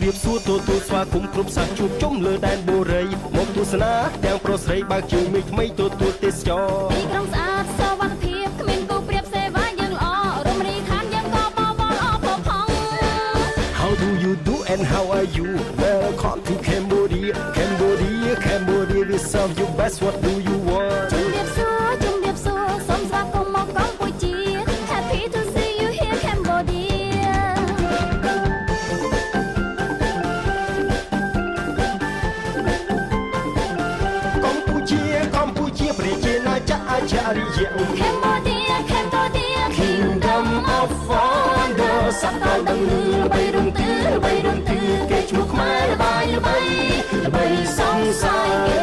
រៀបសួរទទួលស្វាគមន៍គ្រប់សាសជួបជុំលើដែនបូរីមកទស្សនាទាំងប្រុសស្រីបើកជើងថ្មីទទួលទេសចរទីក្រុងស្អាតសុវត្ថិភាពគ្មានគូប្រៀបសេវាយើងល្អរមរីខានយើងក៏បវល់អបផង How do you do and how are you Welcome to Cambodia Cambodia we serve you best what do you want ជំរាបសួរសូមស្វាគមន៍មកកម្ពុជា Happy to see you here Cambodia កម្ពុជាប្រជាណាចក្រអច្ឆរិយៈ Cambodia Kingdom of Wonder សក្តានុពលល្បីរំទឺគេឈ្មោះខ្មែរល្បីសង្ស័យ